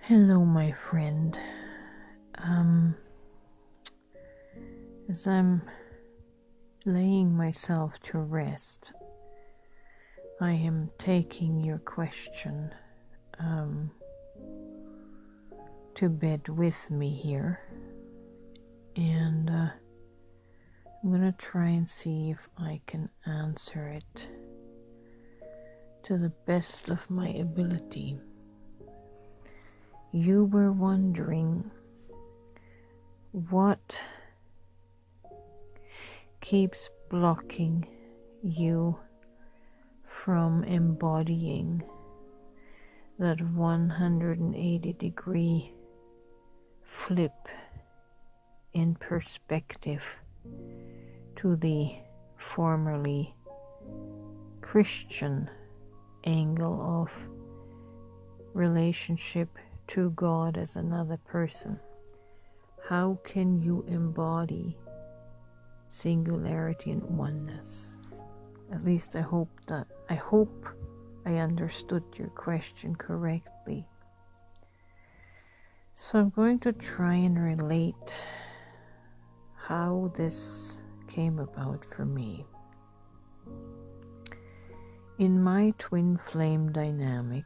Hello, my friend. As I'm laying myself to rest, I am taking your question to bed with me here, and I'm gonna try and see if I can answer it to the best of my ability. You were wondering what keeps blocking you from embodying that 180-degree flip in perspective to the formerly Christian angle of relationship to God as another person. How can you embody singularity and oneness? At least I hope I understood your question correctly. So I'm going to try and relate how this came about for me. In my twin flame dynamic,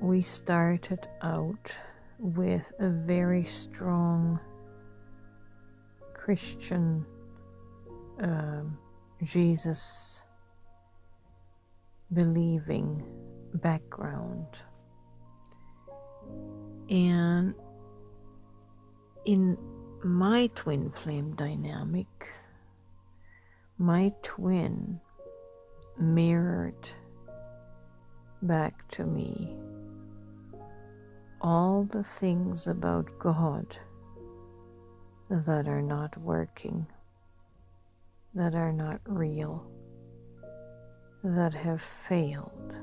we started out with a very strong Christian Jesus believing background, and in my twin flame dynamic, my twin mirrored back to me all the things about God that are not working, that are not real, that have failed.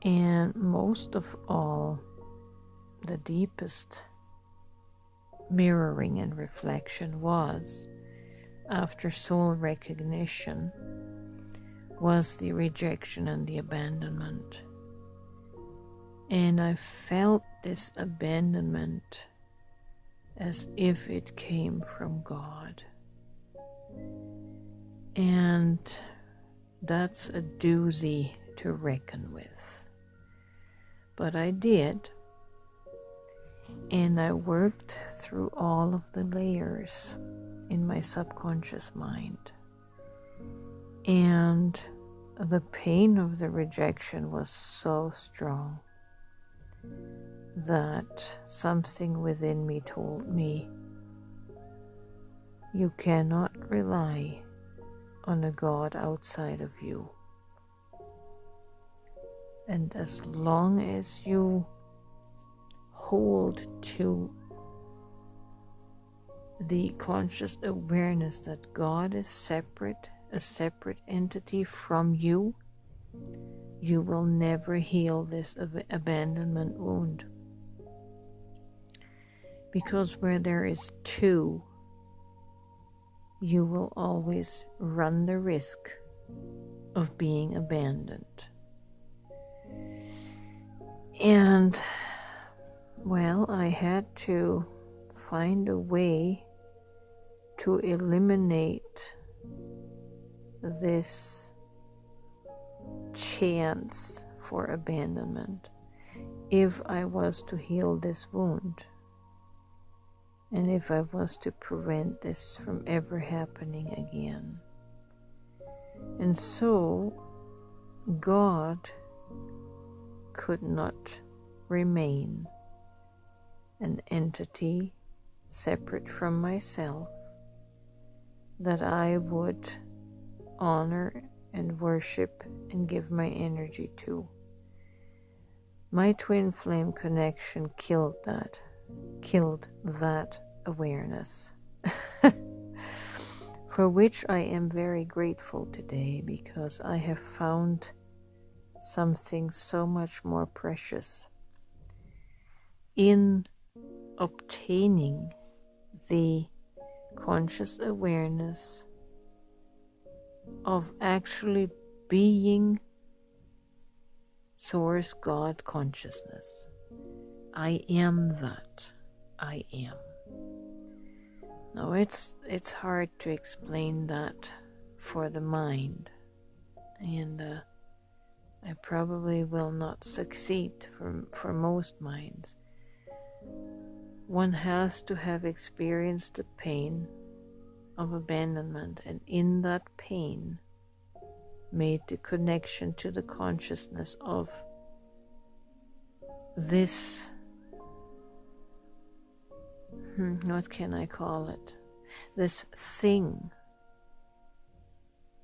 And most of all, the deepest mirroring and reflection was, after soul recognition, was the rejection and the abandonment. And I felt this abandonment as if it came from God. And that's a doozy to reckon with. But I did. And I worked through all of the layers in my subconscious mind. And the pain of the rejection was so strong that something within me told me, you cannot rely on a God outside of you. And as long as you hold to the conscious awareness that God is separate, a separate entity from you, you will never heal this abandonment wound. Because where there is two, you will always run the risk of being abandoned. And, well, I had to find a way to eliminate this chance for abandonment if I was to heal this wound, and if I was to prevent this from ever happening again. And so God could not remain an entity separate from myself that I would honor and worship and give my energy to. My twin flame connection killed that awareness, for which I am very grateful today, because I have found something so much more precious in obtaining the conscious awareness of actually being Source God consciousness. I am that. I am. Now it's hard to explain that for the mind, and I probably will not succeed for most minds. One has to have experienced the pain of abandonment, and in that pain made the connection to the consciousness of this, what can I call it? This thing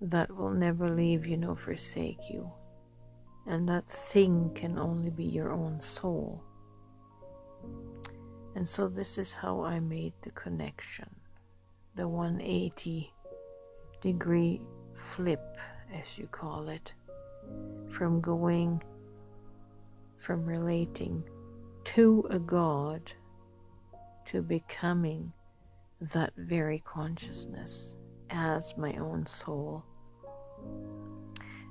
that will never leave you nor forsake you. And that thing can only be your own soul. And so this is how I made the connection. The 180-degree flip, as you call it, from relating to a God to becoming that very consciousness as my own soul.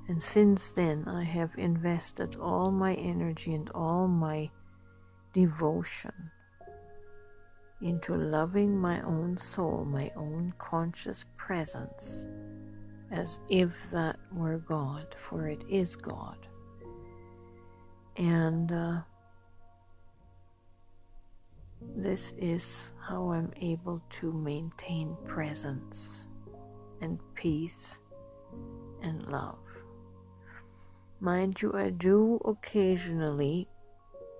And since then I have invested all my energy and all my devotion into loving my own soul, my own conscious presence, as if that were God, for it is God. And this is how I'm able to maintain presence and peace and love. Mind you, I do occasionally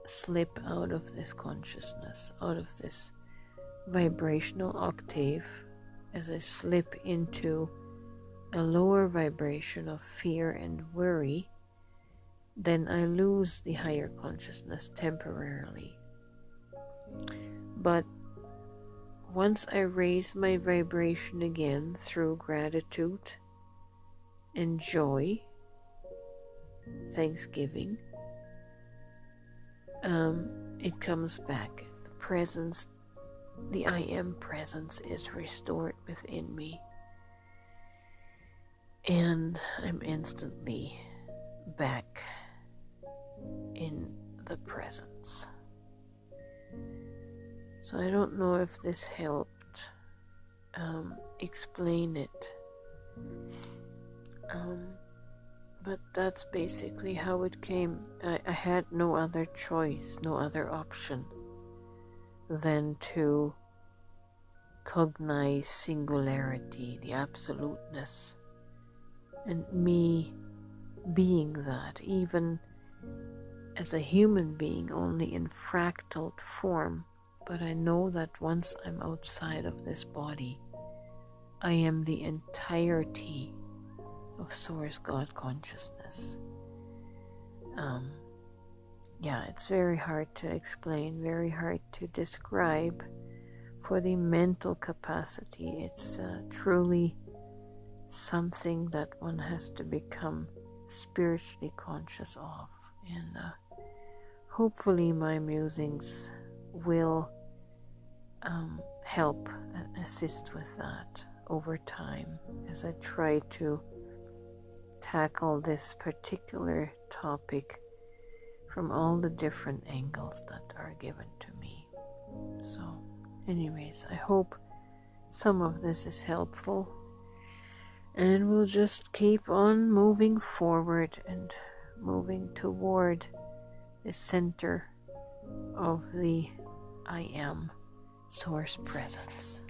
slip out of this consciousness, out of this vibrational octave, as I slip into a lower vibration of fear and worry. Then I lose the higher consciousness temporarily. But once I raise my vibration again through gratitude and joy, thanksgiving, it comes back. The presence, the I am presence is restored within me. And I'm instantly back in the presence. So I don't know if this helped explain it. But that's basically how it came. I had no other choice, no other option than to cognize singularity, the absoluteness, and me being that, even as a human being, only in fractal form. But I know that once I'm outside of this body, I am the entirety of Source God consciousness. It's very hard to explain, very hard to describe for the mental capacity. It's truly something that one has to become spiritually conscious of. And hopefully my musings will help and assist with that over time as I try to tackle this particular topic from all the different angles that are given to me. So anyways, I hope some of this is helpful, and we'll just keep on moving forward and moving toward the center of the I am Source presence.